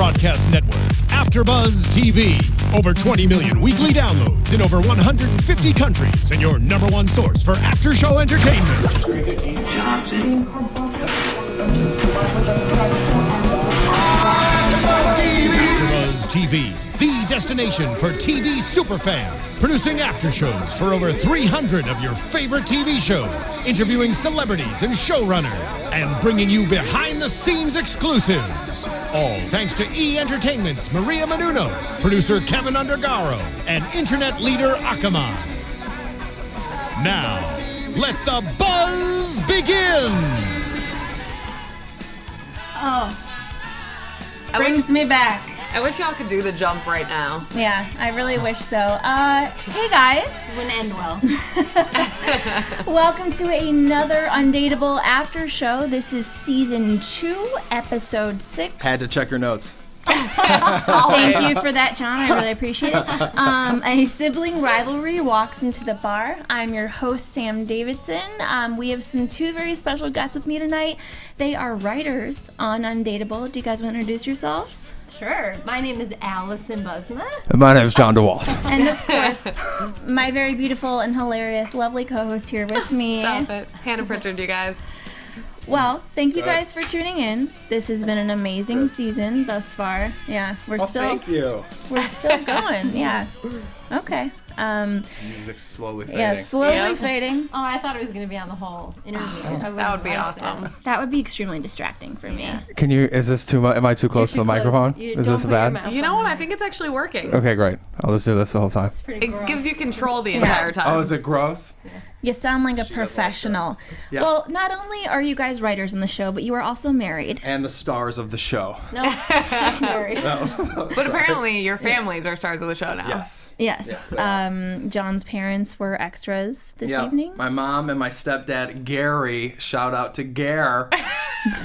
broadcast network, AFTERBUZZ TV. Over 20 million weekly downloads in over 150 countries, and your number one source for after-show entertainment. AFTERBUZZ TV, the destination for TV superfans. Producing aftershows for over 300 of your favorite TV shows. Interviewing celebrities and showrunners. And bringing you behind-the-scenes exclusives. All thanks to E! Entertainment's Maria Menounos, producer Kevin Undergaro, and internet leader Akamai. Now, let the buzz begin! Oh. Brings me back. I wish y'all could do the jump right now. Yeah, I really wish so. Hey guys. Wouldn't end well. Welcome to another Undateable after show. This is season 2, episode 6. Had to check your notes. Thank you for that, John. I really appreciate it. A sibling rivalry walks into the bar. I'm your host, Sam Davidson. We have two very special guests with me tonight. They are writers on Undateable. Do you guys want to introduce yourselves? Sure. My name is Allison Bosma. And my name is Jon DeWalt. And of course, my very beautiful and hilarious, lovely co-host here with me. Stop it. Hannah Prichard, you guys. Well, thank you guys for tuning in. This has been an amazing season thus far. Yeah, Thank you. We're still going. Yeah. Okay. Music's slowly fading. Yeah, slowly fading. Oh, I thought it was going to be on the whole interview. That would be awesome. That would be extremely distracting for me. Can you? Is this too much? Am I too close to the microphone? Is this bad? You know what? I think it's actually working. Okay, great. I'll just do this the whole time. It's pretty gross. It gives you control the entire time. Oh, is it gross? Yeah. You sound like a professional. Yeah. Well, not only are you guys writers in the show, but you are also married. And the stars of the show. No, just married. But apparently your families are stars of the show now. Yes. Yes. John's parents were extras this evening. My mom and my stepdad, Gary, shout out to Gare,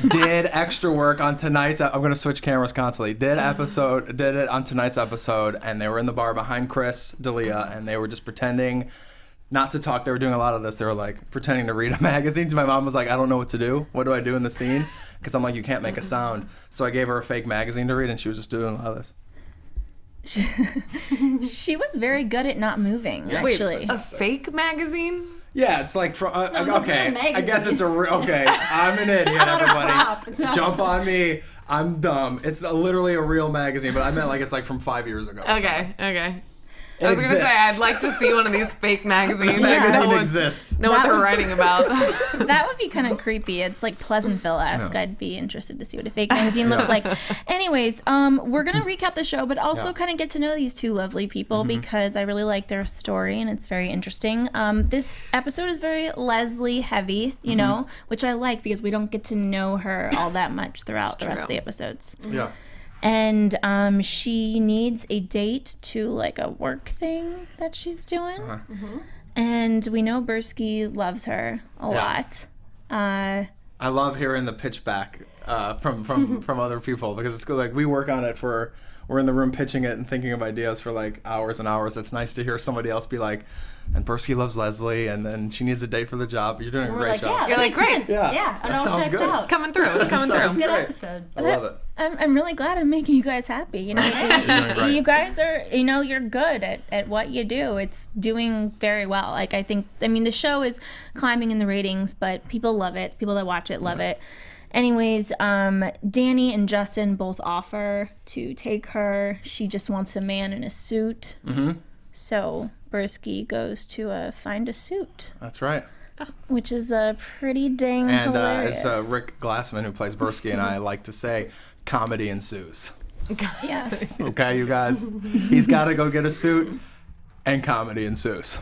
did extra work on tonight's. I'm going to switch cameras constantly. Did it on tonight's episode, and they were in the bar behind Chris D'Elia, and they were just pretending not to talk. They were doing a lot of this. They were like pretending to read a magazine. My mom was like, I don't know what to do. What do I do in the scene? Because I'm like, you can't make a sound. So I gave her a fake magazine to read, and she was just doing a lot of this. She was very good at not moving, actually. Wait, a fake magazine? Yeah, it's like from okay. magazine. I guess it's a okay. I'm an idiot, everybody. Jump on me. I'm dumb. It's literally a real magazine, but I meant like it's like from 5 years ago. Okay. I was going to say, I'd like to see one of these fake magazines. Magazine exists. Know what they're writing about. That would be kind of creepy. It's like Pleasantville-esque. Yeah. I'd be interested to see what a fake magazine looks like. Anyways, we're going to recap the show, but also kind of get to know these two lovely people because I really like their story and it's very interesting. This episode is very Leslie heavy, you know, which I like because we don't get to know her all that much throughout the rest of the episodes. Yeah. And she needs a date to like a work thing that she's doing. And we know Bursky loves her a lot. I love hearing the pitch back from other people because it's good. Like we work on it we're in the room pitching it and thinking of ideas for like hours and hours. It's nice to hear somebody else be like, and Bursky loves Leslie, and then she needs a date for the job. You're doing a great job. Yeah, you're like, great. Yeah, it all checks out. It's coming through. It's coming through. It's a good episode. I love it. I'm really glad I'm making you guys happy. You know, you guys are, you're good at what you do. It's doing very well. Like I mean, the show is climbing in the ratings, but people love it. People that watch it love it. Anyways, Danny and Justin both offer to take her. She just wants a man in a suit. So Bursky goes to find a suit. That's right. Which is pretty dang hilarious. And as Rick Glassman, who plays Bursky, and I like to say, comedy ensues. Yes. Okay, you guys? He's got to go get a suit, and comedy ensues.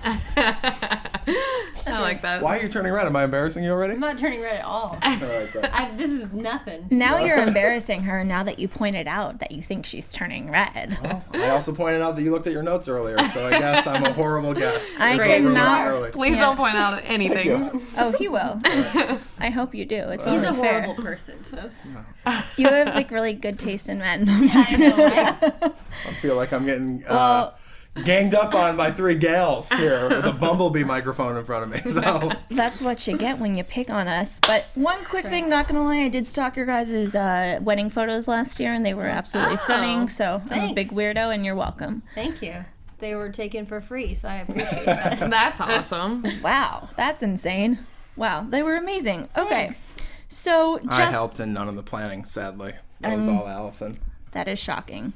I like that. Why are you turning red? Am I embarrassing you already? I'm not turning red at all. This is nothing. Now you're embarrassing her now that you pointed out that you think she's turning red. Well, I also pointed out that you looked at your notes earlier, so I guess I'm a horrible guest. I cannot. Please don't point out anything. Oh, he will. I hope you do. It's He's only a fair. horrible person. So You have like really good taste in men. I know, right? I feel like I'm getting ganged up on by 3 gals here with a bumblebee microphone in front of me. So that's what you get when you pick on us. But one quick thing, not gonna lie, I did stalk your guys' wedding photos last year, and they were absolutely stunning. So I'm a big weirdo, and you're welcome. Thank you. They were taken for free, so I appreciate that. That's awesome. Wow, that's insane. Wow, they were amazing. Okay, so I helped in none of the planning, sadly. That was all Allison. That is shocking.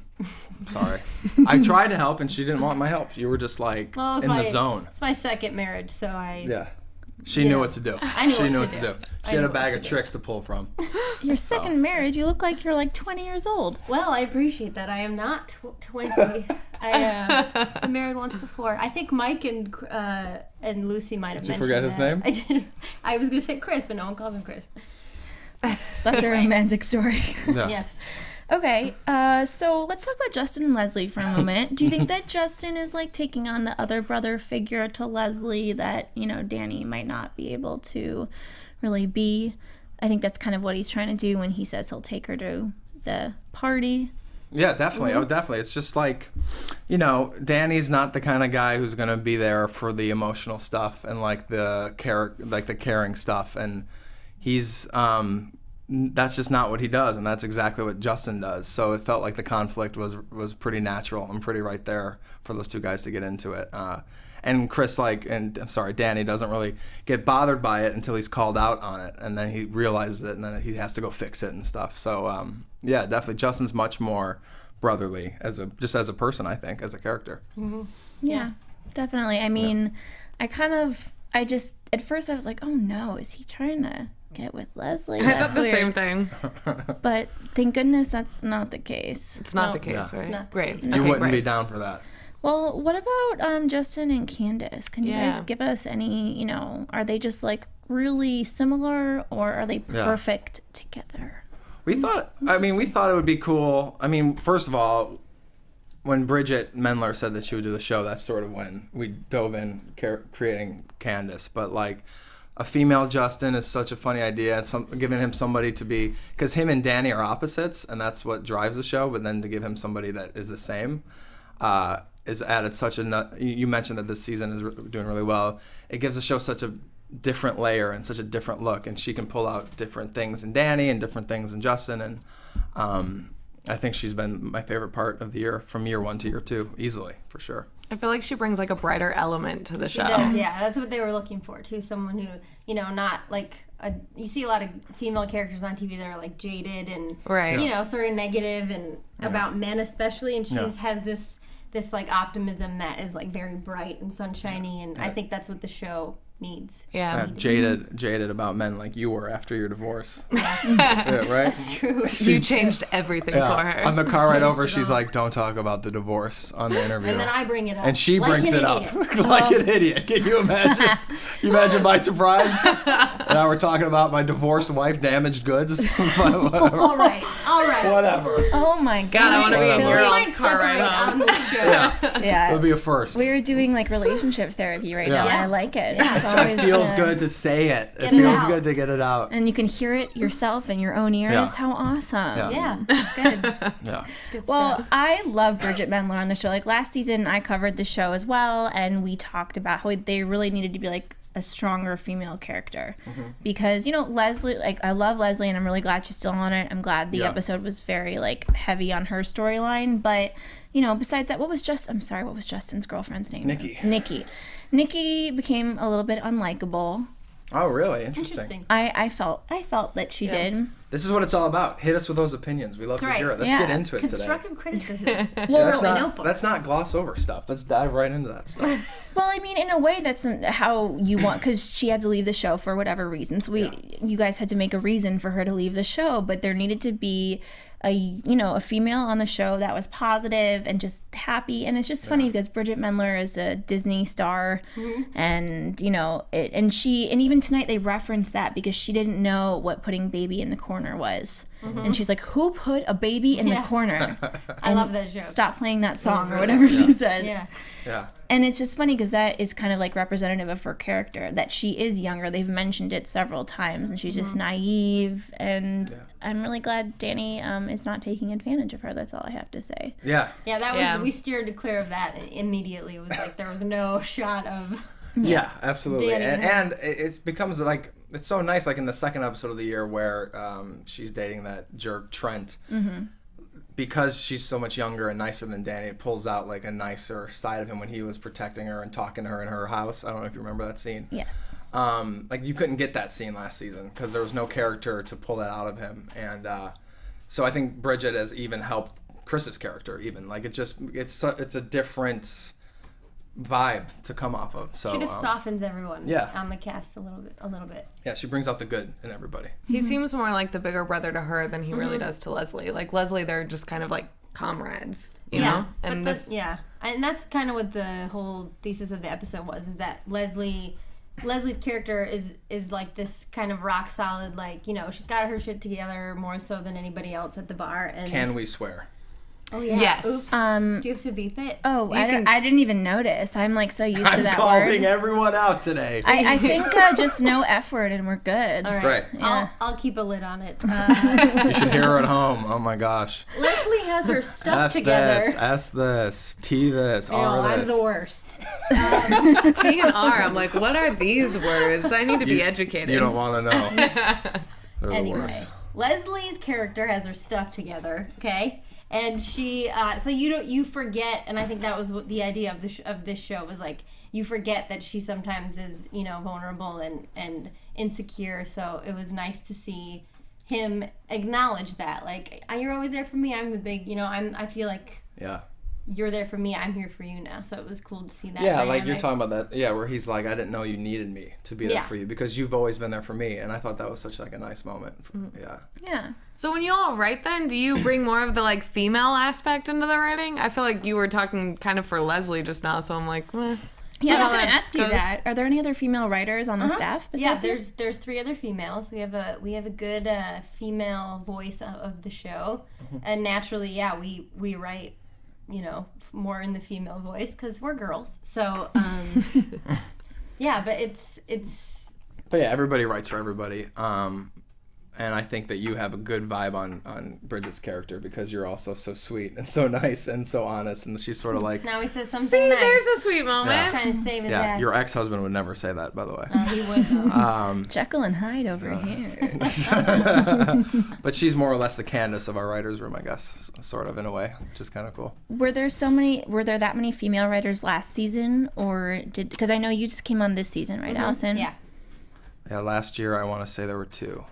Sorry. I tried to help, and she didn't want my help. You were just like in the zone. It's my second marriage, so She knew what to do. She knew what to do. She had a bag of tricks to pull from. Your second marriage, you look like you're like 20 years old. Well, I appreciate that. I am not 20. I married once before. I think Mike and Lucy might have mentioned that. Did you forget his name? I did. I was going to say Chris, but no one calls him Chris. That's a romantic story. Yeah. Yes. Okay, so let's talk about Justin and Leslie for a moment. Do you think that Justin is like taking on the other brother figure to Leslie that, you know, Danny might not be able to really be? I think that's kind of what he's trying to do when he says he'll take her to the party. Yeah, definitely. Oh, definitely. It's just like, you know, Danny's not the kind of guy who's going to be there for the emotional stuff and like the caring stuff, and he's that's just not what he does, and that's exactly what Justin does. So it felt like the conflict was pretty natural and pretty right there for those 2 guys to get into it. And Chris, Danny doesn't really get bothered by it until he's called out on it, and then he realizes it, and then he has to go fix it and stuff. So yeah, definitely Justin's much more brotherly as a person, I think, as a character. Mm-hmm. Yeah, definitely. I mean, at first I was like, oh no, is he trying to get with Leslie? I thought the same thing. But thank goodness that's not the case. It's not the case, right? It's not Great. You wouldn't be down for that. Well, what about Justin and Candace? Can you guys give us any, you know, are they just like really similar, or are they perfect together? We thought it would be cool. I mean, first of all, when Bridget Mendler said that she would do the show, that's sort of when we dove in creating Candace. But like, a female Justin is such a funny idea. And giving him somebody to be, because him and Danny are opposites, and that's what drives the show. But then to give him somebody that is the same, is added such a. You mentioned that this season is doing really well. It gives the show such a different layer and such a different look, and she can pull out different things in Danny and different things in Justin, and I think she's been my favorite part of the year, from year 1 to year 2, easily, for sure. I feel like she brings like a brighter element to the show. She does, yeah. That's what they were looking for, too. Someone who, you know, not like you see a lot of female characters on TV that are like jaded and, you know, sort of negative and about men especially, and she has this like optimism that is like very bright and sunshiny, and I think that's what the show needs. Jaded about men like you were after your divorce. Yeah, right? That's true. You changed everything for her. On the car ride over, she's like, don't talk about the divorce on the interview. And then I bring it up. And she brings it up like an idiot. Can you imagine? You imagine my surprise? And now we're talking about my divorced wife, damaged goods. All right. Whatever. Oh my God. I want to be in your might car ride on home. this show. Yeah. It'll be a first. We're doing like relationship therapy right now, and I like it. Yeah. It feels good to say it. It feels good to get it out. And you can hear it yourself in your own ears. Yeah. How awesome. Yeah, it's good. Yeah. It's good Well, stuff. I love Bridget Mendler on the show. Like last season, I covered the show as well, and we talked about how they really needed to be like a stronger female character, because, you know, Leslie, like I love Leslie, and I'm really glad she's still on it. I'm glad the episode was very like heavy on her storyline, but you know, besides that, what was Justin's girlfriend's name? Nikki became a little bit unlikable. Oh, really? Interesting. I felt that she did. This is what it's all about. Hit us with those opinions. We love to hear it. Let's get into it today. Constructive criticism. Let's not gloss over stuff. Let's dive right into that stuff. Well, I mean, in a way, that's how you want, because she had to leave the show for whatever reason. So you guys had to make a reason for her to leave the show, but there needed to be a female on the show that was positive and just happy. And it's just funny because Bridget Mendler is a Disney star, and you know, and even tonight they referenced that because she didn't know what putting baby in the corner corner was. And she's like, who put a baby in the corner? I love that joke. Stop playing that song or whatever she said. Yeah. And it's just funny because that is kind of like representative of her character, that she is younger. They've mentioned it several times, and she's just naive. And I'm really glad Danny is not taking advantage of her. That's all I have to say. Yeah. Yeah, that was, we steered clear of that immediately. It was like there was no shot of... Yeah, absolutely. Danny. And it becomes like, it's so nice, like in the second episode of the year where she's dating that jerk Trent. Because she's so much younger and nicer than Danny, it pulls out like a nicer side of him when he was protecting her and talking to her in her house. I don't know if you remember that scene. Yes. Like you couldn't get that scene last season because there was no character to pull that out of him. And so I think Bridget has even helped Chris's character even. Like it's a different vibe to come off of. So she just softens everyone on the cast a little bit. Yeah, she brings out the good in everybody. He seems more like the bigger brother to her than he really does to Leslie. Like Leslie, they're just kind of like comrades, you know? And and that's kind of what the whole thesis of the episode was, is that Leslie's character is like this kind of rock solid, like, you know, she's got her shit together more so than anybody else at the bar. And Can we swear? Oh yeah. Yes. Oops. Do you have to beep it? Oh, I didn't even notice. I'm like so used to that word. I'm calling everyone out today. I think just no F word and we're good. All right. Right. Yeah. I'll keep a lid on it. You should hear her at home. Oh my gosh. Leslie has her stuff F together. this, S this, T this, R this. I'm the worst. T and R, I'm like, what are these words? I need to be educated. You don't want to know. They're the Anyway, worst. Leslie's character has her stuff together, okay? And she, so you forget, and I think that was what the idea of this show was, like, you forget that she sometimes is, you know, vulnerable and insecure. So it was nice to see him acknowledge that, like, you're always there for me. I'm the big, you know, I feel like you're there for me. I'm here for you now. So it was cool to see that. Yeah, like you're talking about that. Yeah, where he's like, I didn't know you needed me to be there for you because you've always been there for me, and I thought that was such like a nice moment. Yeah. So when you all write, then do you bring more of the like female aspect into the writing? I feel like you were talking kind of for Leslie just now, so I'm like, yeah, I was going to ask you that. Are there any other female writers on the staff besides you? There's 3 other females. We have a good female voice of the show, and naturally, we write, you know, more in the female voice because we're girls. So, yeah, but it's. But yeah, everybody writes for everybody. And I think that you have a good vibe on Bridget's character because you're also so sweet and so nice and so honest, and she's sort of like. Now he says something nice. There's a sweet moment. He's trying to save his ass. Your ex-husband would never say that, by the way. He would though. Jekyll and Hyde over here. But she's more or less the Candace of our writers' room, I guess, sort of in a way, which is kind of cool. Were there that many female writers last season, or because I know you just came on this season, right, Allison? Yeah. Yeah, last year I want to say there were 2.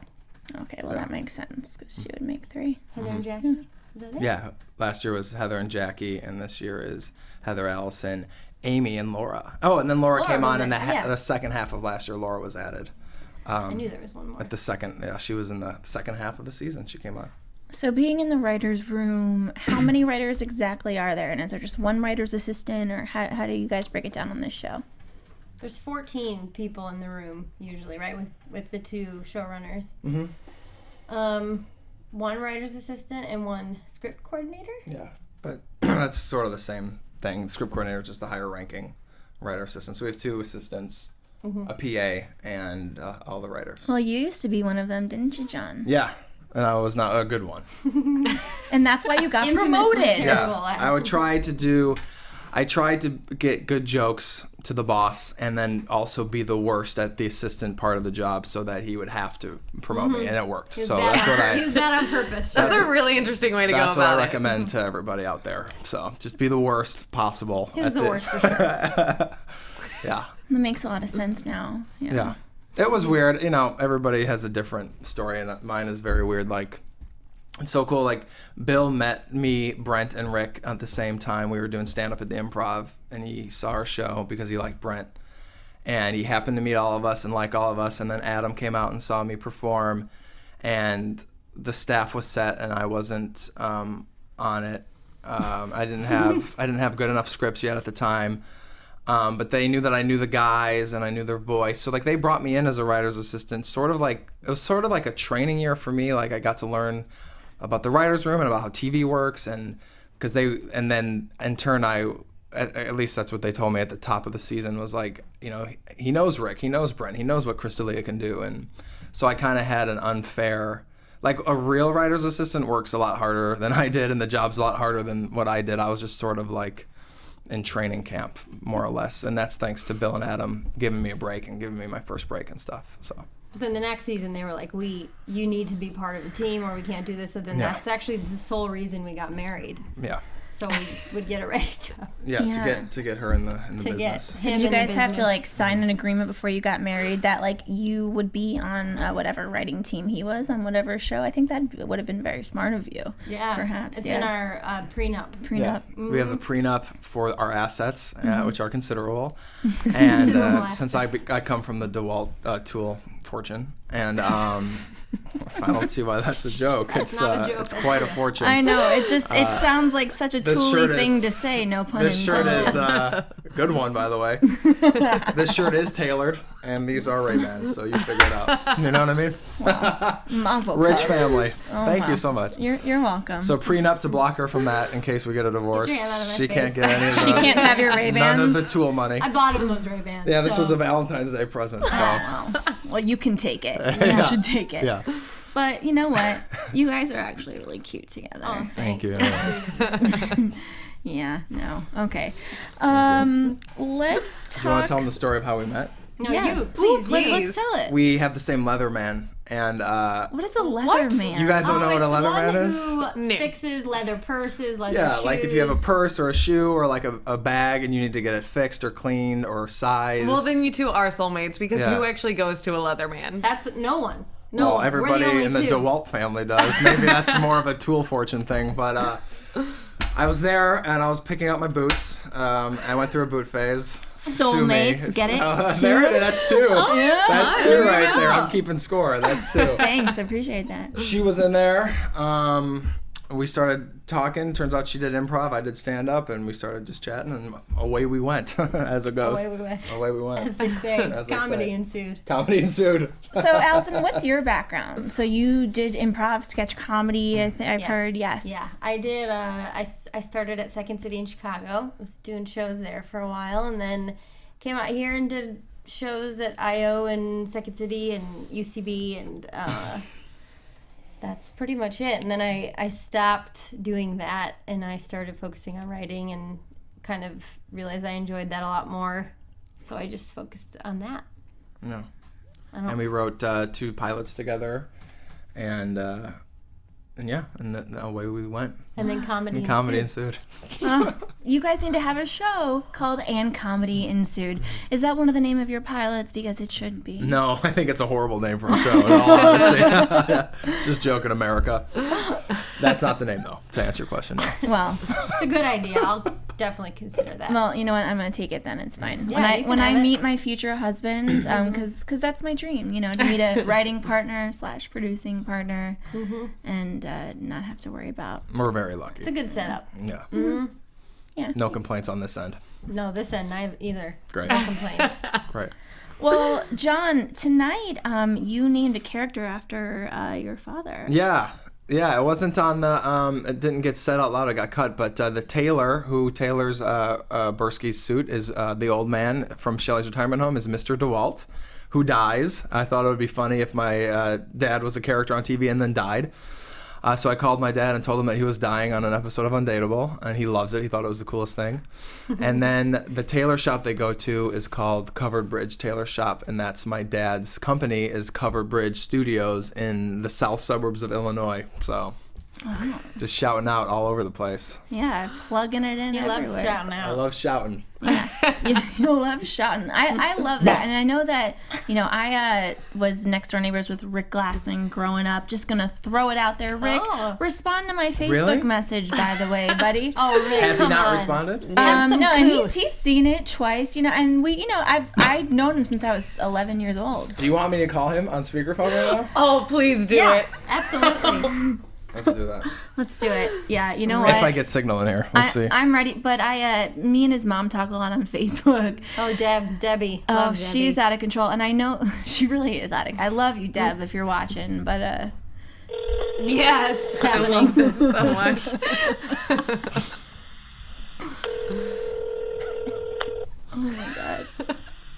Okay, well that makes sense because she would make 3. Heather and Jackie. Is that it? Yeah, last year was Heather and Jackie, and this year is Heather, Allison, Amy, and Laura. Oh, and then Laura came on in the second half of last year. Laura was added. I knew there was one more. At the second, she was in the second half of the season. She came on. So being in the writer's room, how many writers exactly are there? And is there just one writer's assistant, or how do you guys break it down on this show? There's 14 people in the room usually, right? With the 2 showrunners. One writer's assistant and 1 script coordinator. Yeah, but that's sort of the same thing. The script coordinator is just a higher ranking writer assistant. So we have 2 assistants, a PA, and all the writers. Well, you used to be one of them, didn't you, John? Yeah, and I was not a good one. And that's why you got Infamously promoted. terrible. Yeah, I tried to get good jokes to the boss and then also be the worst at the assistant part of the job so that he would have to promote me, and it worked. So that's what He was that on purpose. That's a really interesting way to go about it. That's what I recommend to everybody out there. So just be the worst possible. He was the worst for sure. Yeah. That makes a lot of sense now. Yeah. It was weird. You know, everybody has a different story, and mine is very weird. Like, it's so cool. Like, Bill met me, Brent, and Rick at the same time. We were doing stand-up at the Improv, and he saw our show because he liked Brent. And he happened to meet all of us and like all of us. And then Adam came out and saw me perform, and the staff was set, and I wasn't on it. I didn't have good enough scripts yet at the time. But they knew that I knew the guys and I knew their voice. So like they brought me in as a writer's assistant, it was sort of like a training year for me. Like I got to learn about the writer's room and about how TV works, and then in turn at least that's what they told me at the top of the season, was like, you know, he knows Rick, he knows Brent, he knows what Crystalia can do. And so I kind of had an unfair, like a real writer's assistant works a lot harder than I did, and the job's a lot harder than what I did. I was just sort of like in training camp, more or less, and that's thanks to Bill and Adam giving me a break and giving me my first break and stuff. So then the next season they were like, you need to be part of the team or we can't do this. So then that's actually the sole reason we got married. Yeah. So we would get a writing job. Yeah, to get her in the business. So did you guys have to like sign an agreement before you got married that like you would be on whatever writing team he was on whatever show? I think that would have been very smart of you. Yeah, perhaps. It's in our prenup. Yeah. Mm-hmm. We have a prenup for our assets, which are considerable. And since I come from the DeWalt tool fortune, and I don't see why that's a joke. It's not a joke. It's quite a fortune. I know. It sounds like such a tooly thing to say. No pun intended. This shirt is a good one, by the way. This shirt is tailored, and these are Ray-Bans, so you figure it out. You know what I mean? Wow. Rich family. Thank you so much. You're welcome. So prenup to block her from that in case we get a divorce. She can't get any of She can't have your Ray-Bans. None of the tool money. I bought him those Ray-Bans. Yeah, this was a Valentine's Day present. So. Wow. Well, you can take it. You should take it. Yeah. But you know what? You guys are actually really cute together. Oh, thank you. Yeah, no. Okay. Let's talk. Do you want to tell them the story of how we met? No, you. Please. Let's tell it. We have the same Leatherman. And what is a Leatherman? You guys don't know what a Leatherman is? Who fixes leather purses, leather shoes. Yeah, like if you have a purse or a shoe or like a bag and you need to get it fixed or cleaned or sized. Well, then you two are soulmates, because who actually goes to a Leatherman? That's no one. No, well, everybody in the DeWalt family does. Maybe that's more of a tool fortune thing, but I was there and I was picking out my boots. I went through a boot phase. Soulmates, get it? There it is. That's two. Oh, yeah. That's two right there. I'm keeping score. That's two. Thanks, I appreciate that. She was in there. We started talking. Turns out she did improv. I did stand up, and we started just chatting, and away we went, as it goes. Away we went. Away we went. As they say, comedy ensued. Comedy ensued. So, Allison, what's your background? So you did improv, sketch comedy. I've heard. Yes. Yeah, I did. I started at Second City in Chicago. Was doing shows there for a while, and then came out here and did shows at IO and Second City and UCB and. That's pretty much it. And then I stopped doing that and I started focusing on writing and kind of realized I enjoyed that a lot more. So I just focused on that. Yeah. And we wrote 2 pilots together and then away we went. And then comedy ensued. You guys need to have a show called And Comedy Ensued. Is that one of the name of your pilots? Because it should be. No, I think it's a horrible name for a show, in all honesty. Just joking, America. That's not the name, though, to answer your question. No. Well. It's a good idea. I'll definitely consider that. Well, you know what? I'm going to take it then. It's fine. Yeah, when I meet my future husband, because that's my dream, to meet a writing partner / producing partner and not have to worry about. We're very lucky. It's a good setup. Yeah. Mm-hmm. Yeah. No complaints on this end. No, this end either. Great. No complaints. Great. Well, Jon, tonight you named a character after your father. Yeah. Yeah, it wasn't on the, it didn't get said out loud, it got cut, but the tailor who tailors Bursky's suit is the old man from Shelley's retirement home is Mr. DeWalt, who dies. I thought it would be funny if my dad was a character on TV and then died. So I called my dad and told him that he was dying on an episode of Undateable, and he loves it. He thought it was the coolest thing. And then the tailor shop they go to is called Covered Bridge Tailor Shop, and that's my dad's company is Covered Bridge Studios in the south suburbs of Illinois. So just shouting out all over the place. Yeah, plugging it in everywhere. He loves shouting out. I love shouting. Yeah, you love shouting. I love that. And I know that, I was next door neighbors with Rick Glassman growing up. Just going to throw it out there. Rick, respond to my Facebook message, by the way, buddy. Oh, Rick, has he not responded? No, and he's seen it twice, and we, I've known him since I was 11 years old. Do you want me to call him on speakerphone right now? Oh, please do it. Absolutely. Let's do that. Let's do it. Yeah, you know what? If I get signal in here, we'll see. I'm ready, but me and his mom talk a lot on Facebook. Oh, Debbie. Oh, she's out of control, and I know she really is I love you, Deb, if you're watching, but yes, I love this so much. Oh my God.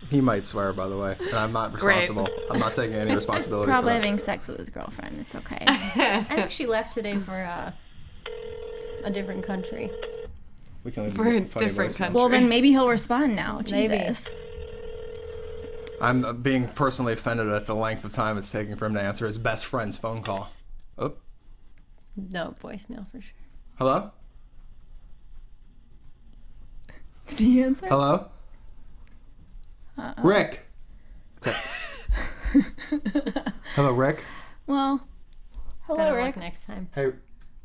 He might swear, by the way, and I'm not responsible. Great. I'm not taking any responsibility Probably for that. having sex with his girlfriend. It's okay. I think she left today for a different country. We can leave For a funny different voicemail. country. Well, then maybe he'll respond now. Maybe. Jesus. I'm being personally offended at the length of time it's taking for him to answer his best friend's phone call. Oh. No, voicemail for sure. Hello? The answer? Hello? Rick. Hello, Rick. Well, hello, Better Rick. luck next time. Hey.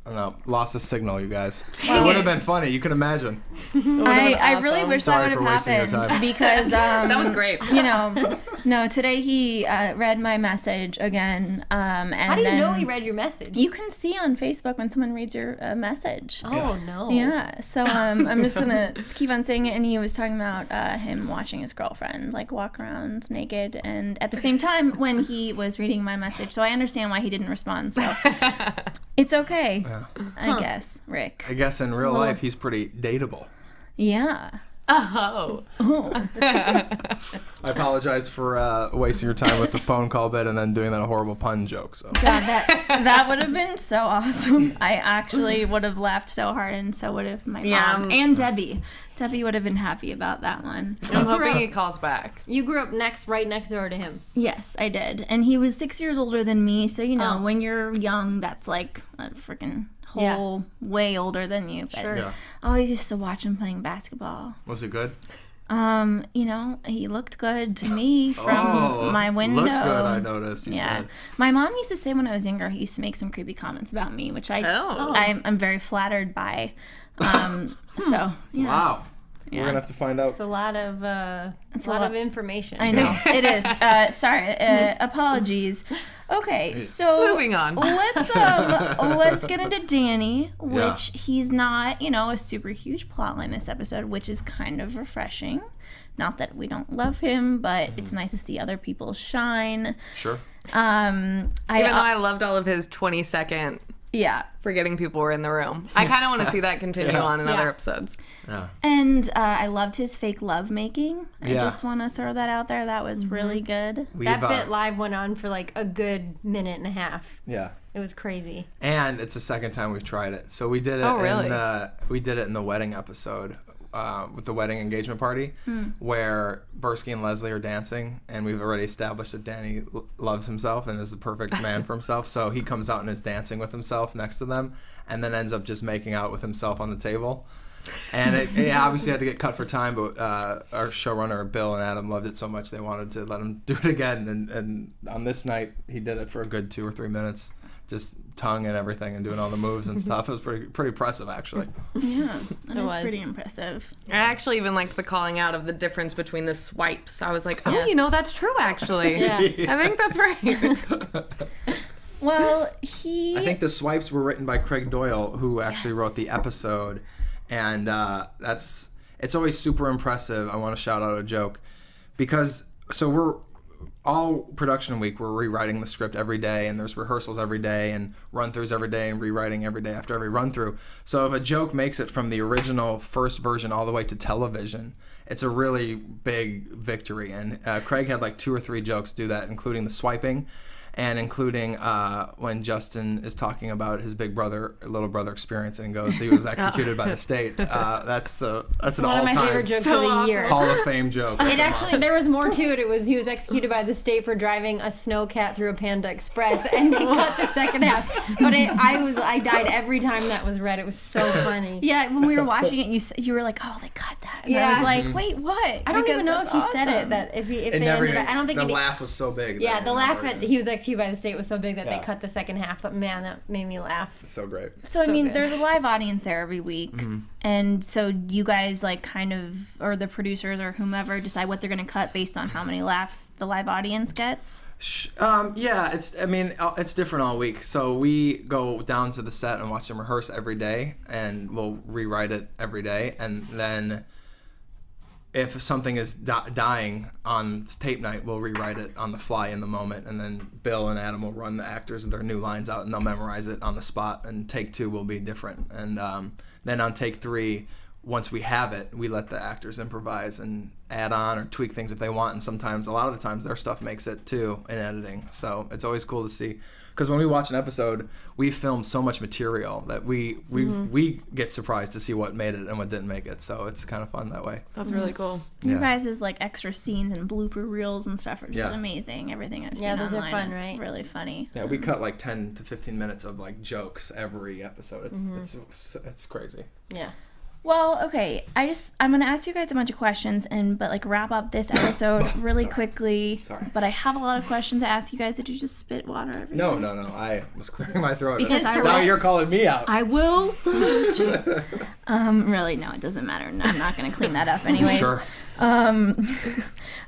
Oh, no, lost the signal, you guys. Dang It would it. have been funny. You could imagine. I really wish Sorry that would for have wasting your happened time. because That was great. You know, no. Today he read my message again, and How do you then know he read your message? You can see on Facebook when someone reads your message. Oh, no. Yeah, so I'm just gonna keep on saying it. And he was talking about him watching his girlfriend like walk around naked, and at the same time when he was reading my message. So I understand why he didn't respond. So it's okay, I guess, Rick. I guess in real life, he's pretty dateable. Yeah. Oh. I apologize for wasting your time with the phone call bit and then doing that horrible pun joke. So. God, that would have been so awesome. I actually would have laughed so hard, and so would have my mom and Debbie. Debbie would have been happy about that one. So. I'm hoping he calls back. You grew up right next door to him. Yes, I did. And he was 6 years older than me, so you know, when you're young, that's like a freaking whole way older than you. But Sure. Yeah. I always used to watch him playing basketball. Was it good? You know, he looked good to me from my window. Looked good, I noticed. You Yeah. said. My mom used to say when I was younger, he used to make some creepy comments about me, which I'm very flattered by. So, yeah. Wow. Yeah. We're going to have to find out. It's a lot of of information. I know. It is. Sorry. Apologies. Okay, so Moving on. Let's get into Danny, which Yeah. he's not, you know, a super huge plotline this episode, which is kind of refreshing. Not that we don't love him, but it's nice to see other people shine. Sure. Even though I loved all of his 20-second Yeah. forgetting people were in the room. I kind of want to see that continue on in other episodes. Yeah. And I loved his fake love making. I Yeah. just want to throw that out there. That was really good. That bit live went on for like a good minute and a half. Yeah. It was crazy. And it's the second time we've tried it. So we did it. Oh, really? We did it in the wedding episode with the wedding engagement party, where Bursky and Leslie are dancing, and we've already established that Danny loves himself and is the perfect man for himself. So he comes out and is dancing with himself next to them, and then ends up just making out with himself on the table. And it obviously had to get cut for time, but our showrunner Bill and Adam loved it so much they wanted to let him do it again. And on this night, he did it for a good 2 or 3 minutes, just tongue and everything and doing all the moves and stuff. It was pretty impressive, actually. Yeah, that was was. pretty impressive. I actually even liked the calling out of the difference between the swipes. I was like, oh, you know, that's true, actually. Yeah. I think that's right. Well, I think the swipes were written by Craig Doyle, who actually wrote the episode, and it's always super impressive. I want to shout out a joke, because we're all production week, we're rewriting the script every day, and there's rehearsals every day and run-throughs every day and rewriting every day after every run-through. So if a joke makes it from the original first version all the way to television, it's a really big victory. And Craig had like 2 or 3 jokes do that, including the swiping, and including when Justin is talking about his big brother, little brother experience, and goes, he was executed by the state. That's an One of my favorite all-time jokes of the year. Hall of Fame joke. It actually, there was more to it. It was he was executed by the state for driving a snowcat through a Panda Express, and they cut the second half. But I died every time that was read. It was so funny. yeah, when we were watching it, you were like, oh, they cut that. And I was like, wait, what? I don't even know if he said it. That if they ended up, I don't think the laugh was so big. Yeah, the laugh at he was executed Unexpected to You by the State was so big that they cut the second half, but man, that made me laugh. It's so great. So I mean, there's a live audience there every week, and so you guys like kind of, or the producers or whomever, decide what they're going to cut based on how many laughs the live audience gets. Yeah, it's different all week. So we go down to the set and watch them rehearse every day, and we'll rewrite it every day, and then if something is dying on tape night, we'll rewrite it on the fly in the moment, and then Bill and Adam will run the actors their new lines out, and they'll memorize it on the spot, and take 2 will be different. And then on take 3, once we have it, we let the actors improvise and add on or tweak things if they want, and sometimes, a lot of the times, their stuff makes it too in editing. So it's always cool to see, because when we watch an episode, we film so much material that we get surprised to see what made it and what didn't make it. So it's kind of fun that way. That's really cool. You guys' like extra scenes and blooper reels and stuff are just amazing. Everything I've seen those online are fun, is right? really funny. Yeah, we cut like 10 to 15 minutes of like jokes every episode. It's crazy. Yeah. Well, okay. I'm gonna ask you guys a bunch of questions, but like wrap up this episode really quickly. Sorry. But I have a lot of questions to ask you guys. Did you just spit water everywhere? No. I was clearing my throat. Because now you're calling me out. I will. Really, no, it doesn't matter. No, I'm not gonna clean that up anyways. Sure.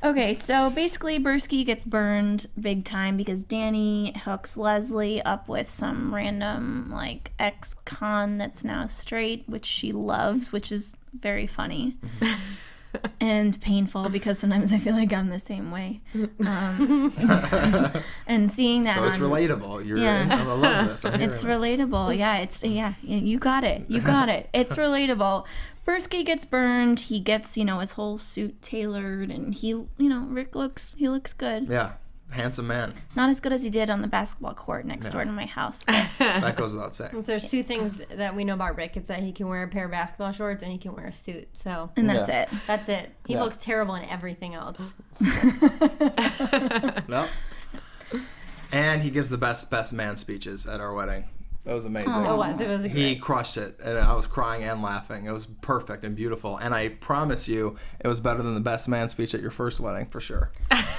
Okay, so basically Bursky gets burned big time because Danny hooks Leslie up with some random like ex-con that's now straight, which she loves, which is very funny. And painful because sometimes I feel like I'm the same way. And seeing that, so it's relatable. You're in. I love this. It's relatable. Yeah, you got it. It's relatable. Bursky gets burned. He gets, his whole suit tailored, and Rick looks good. Yeah, handsome man. Not as good as he did on the basketball court next door to my house. But that goes without saying. If there's 2 things that we know about Rick, it's that he can wear a pair of basketball shorts and he can wear a suit. So and that's it. That's it. He looks terrible in everything else. Well, and he gives the best man speeches at our wedding. That was amazing. It was great. He crushed it, and I was crying and laughing. It was perfect and beautiful, and I promise you, it was better than the best man speech at your first wedding for sure.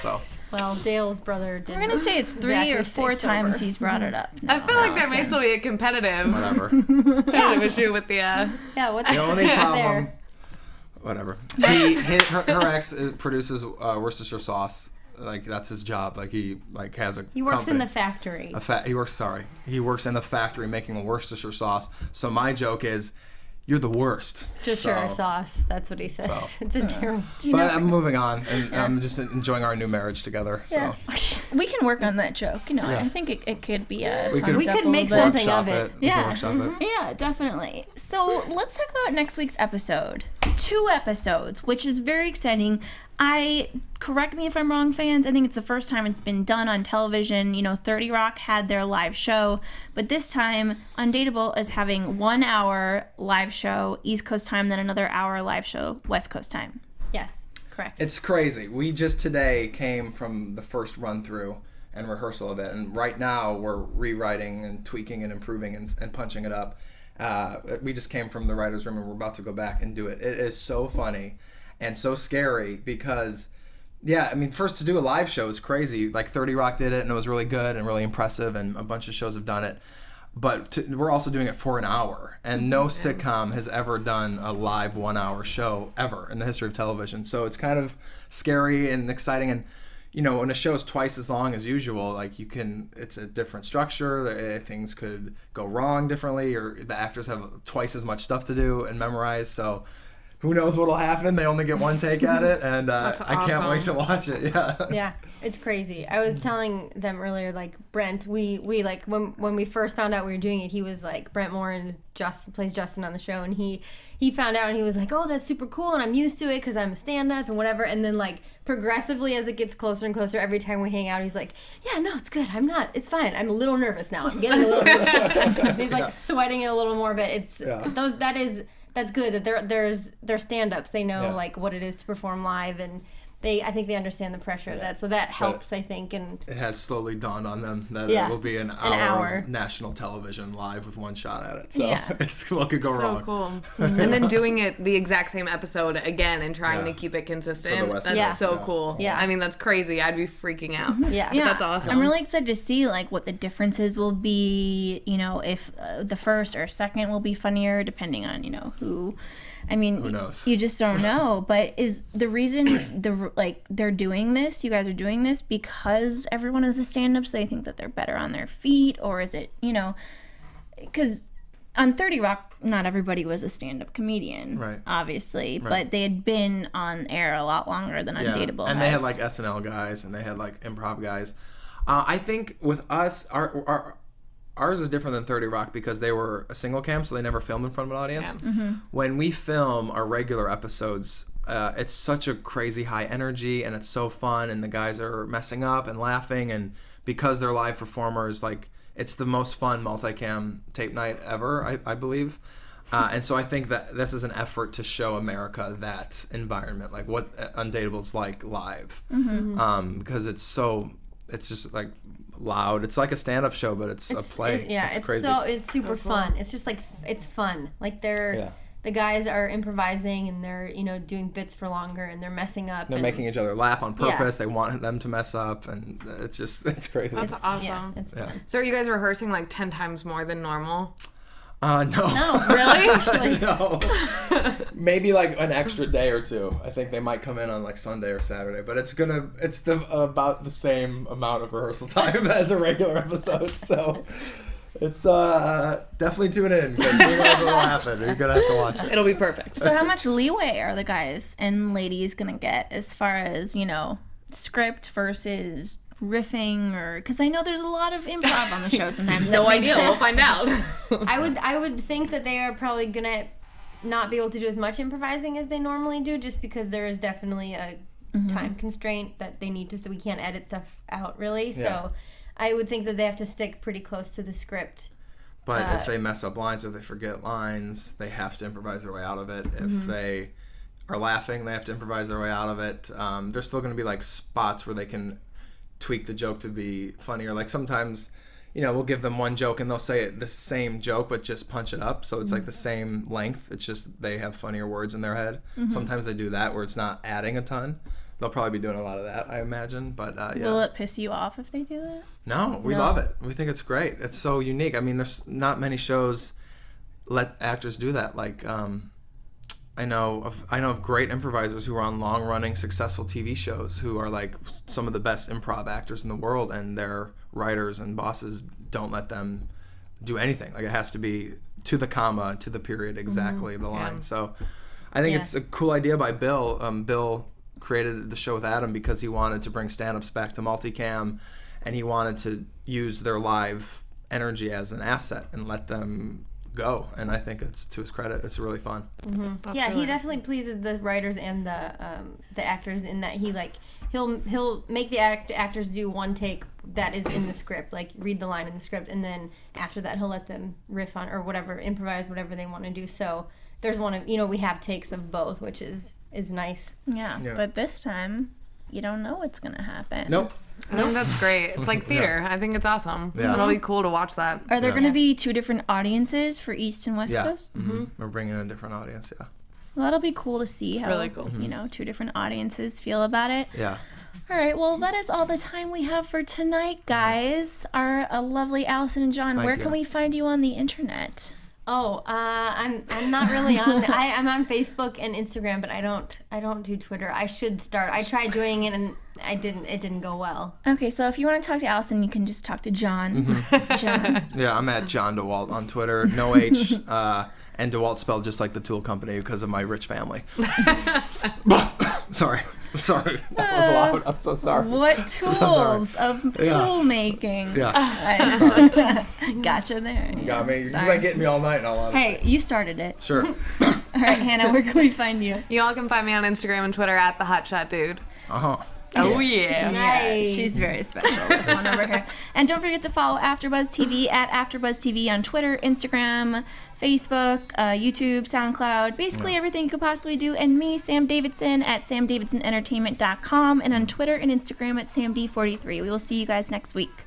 So. Well, Dale's brother did. We're gonna say it's 3 or 4 times he's brought it up. I feel like there may still be a competitive issue with the. Yeah, what's the only problem? Whatever. Her ex produces Worcestershire sauce. Like that's his job. Like he has a. He works company. in the factory. He works in the factory making a Worcestershire sauce. So my joke is, you're the worst. Just sure sauce. That's what he says. So, it's a terrible. But I'm moving on, and I'm just enjoying our new marriage together. So yeah. We can work on that joke. I think it could be a. We could make something of it. Yeah. Yeah, definitely. So let's talk about next week's episode. 2 episodes, which is very exciting. Correct me if I'm wrong, fans, I think it's the first time it's been done on television. 30 Rock had their live show, but this time Undateable is having 1 hour live show East Coast time, then another hour live show West Coast time. Yes, correct. It's crazy. We just today came from the first run through and rehearsal of it, and right now we're rewriting and tweaking and improving and punching it up. We just came from the writer's room and we're about to go back and do it. It is so funny and so scary because, first to do a live show is crazy. Like 30 Rock did it and it was really good and really impressive, and a bunch of shows have done it. But we're also doing it for an hour, and no sitcom has ever done a live 1 hour show ever in the history of television. So it's kind of scary and exciting, and when a show is twice as long as usual, it's a different structure. Things could go wrong differently, or the actors have twice as much stuff to do and memorize. So who knows what'll happen? They only get one take at it, and awesome. I can't wait to watch it. Yeah, it's crazy. I was telling them earlier, Brent, we when we first found out we were doing it, he was like, Brent Morin plays Justin on the show, and he found out and he was like, oh, that's super cool, and I'm used to it because I'm a stand-up and whatever. And then progressively as it gets closer and closer, every time we hang out, he's like, yeah, no, it's good. It's fine. I'm a little nervous now. I'm getting a little nervous. And he's sweating it a little more, but that's good that they're stand-ups. They know what it is to perform live, and I think they understand the pressure of that, so that helps, I think. And it has slowly dawned on them that it will be an hour of national television live with one shot at it. So it's what could go wrong. So cool. And then doing it the exact same episode again and trying to keep it consistent. That's so cool. Yeah. I mean, that's crazy. I'd be freaking out. Yeah. That's awesome. I'm really excited to see like what the differences will be, you know, if the first or second will be funnier depending on, you know, who. I mean, who knows? You just don't know. But is the reason they're doing this? You guys are doing this because everyone is a stand-up, so they think that they're better on their feet, or is it, you know? Because on 30 Rock, not everybody was a stand-up comedian, right? Obviously, but they had been on air a lot longer than Undateable. And they had like SNL guys, and they had like improv guys. I think with us, ours is different than 30 Rock because they were a single cam, so they never filmed in front of an audience. Yeah. When we film our regular episodes, it's such a crazy high energy, and it's so fun, and the guys are messing up and laughing, and because they're live performers, like, it's the most fun multicam tape night ever, I believe. And so I think that this is an effort to show America that environment, like what Undateable's like live. Because it's just like loud. It's like a stand-up show, but it's a play. It's crazy. It's super fun. It's just like, it's fun. Like the guys are improvising, and they're, you know, doing bits for longer, and they're messing up. They're making each other laugh on purpose. They want them to mess up, and it's crazy. That's awesome. Yeah, it's fun. So are you guys rehearsing like 10 times more than normal? No. No, really? No. Maybe like an extra day or two. I think they might come in on like Sunday or Saturday, but it's about the same amount of rehearsal time as a regular episode. So it's definitely tune in because who knows what will happen. You're gonna have to watch it. It'll be perfect. So how much leeway are the guys and ladies gonna get as far as, you know, script versus riffing, or because I know there's a lot of improv on the show sometimes. No idea. We'll find out. I would think that they are probably gonna not be able to do as much improvising as they normally do, just because there is definitely a time constraint that they need to, so we can't edit stuff out really. So I would think that they have to stick pretty close to the script. But if they mess up lines, if they forget lines, they have to improvise their way out of it. If they are laughing, they have to improvise their way out of it. There's still going to be like spots where they can tweak the joke to be funnier. Like sometimes, you know, we'll give them one joke and they'll say the same joke but just punch it up, so it's like the same length. It's just they have funnier words in their head. Sometimes they do that where it's not adding a ton. They'll probably be doing a lot of that, I imagine. But will it piss you off if they do that? No, we love it. We think it's great. It's so unique. I mean, there's not many shows let actors do that. Like I know of great improvisers who are on long-running successful TV shows who are like some of the best improv actors in the world, and their writers and bosses don't let them do anything. Like it has to be to the comma, to the period, exactly the line. So I think it's a cool idea by Bill. Bill created the show with Adam because he wanted to bring stand-ups back to multicam, and he wanted to use their live energy as an asset and let them go, and I think it's to his credit. It's really fun. He definitely pleases the writers and the actors in that he'll make the actors do one take that is in the script, like read the line in the script, and then after that he'll let them riff on or whatever, improvise whatever they want to do. So there's we have takes of both, which is nice. Yeah, but this time you don't know what's gonna happen. Nope. I think that's great. It's like theater. I think it's awesome. It'll be cool to watch that. Are there going to be two different audiences for East and West Coast? We're bringing in a different audience, So that'll be cool to see how, really cool. you know, two different audiences feel about it. Yeah. All right, well, that is all the time we have for tonight, guys. Our lovely Allison and Jon, where can we find you on the internet? Oh, I'm not really on. I'm on Facebook and Instagram, but I don't do Twitter. I should start. I tried doing it and it didn't go well. Okay, so if you want to talk to Allison, you can just talk to Jon. Jon. Yeah, I'm at Jon DeWalt on Twitter. No H, and DeWalt spelled just like the tool company because of my rich family. Sorry, that was loud. I'm so sorry. What tools of tool making? Yeah. Gotcha there. You got me. You might get me all night in all honesty. Hey, you started it. Sure. All right, Hannah, where can we find you? You all can find me on Instagram and Twitter at the Hotshot Dude. Oh, yeah. Nice. She's very special, this one over here. And don't forget to follow AfterBuzz TV at AfterBuzz TV on Twitter, Instagram, Facebook, YouTube, SoundCloud, basically everything you could possibly do. And me, Sam Davidson, at samdavidsonentertainment.com, and on Twitter and Instagram at SamD43. We will see you guys next week.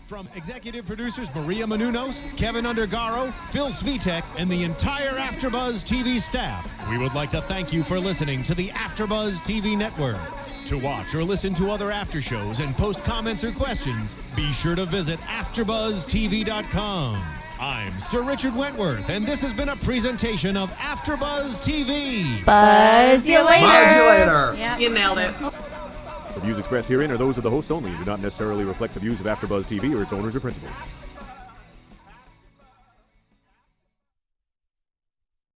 From executive producers Maria Menounos, Kevin Undergaro, Phil Svitek, and the entire AfterBuzz TV staff, we would like to thank you for listening to the AfterBuzz TV network. To watch or listen to other after shows and post comments or questions, be sure to visit AfterBuzzTV.com. I'm Sir Richard Wentworth, and this has been a presentation of AfterBuzz TV. Buzz you later. Buzz you later. Yep. You nailed it. The views expressed herein are those of the hosts only and do not necessarily reflect the views of AfterBuzz TV or its owners or principals.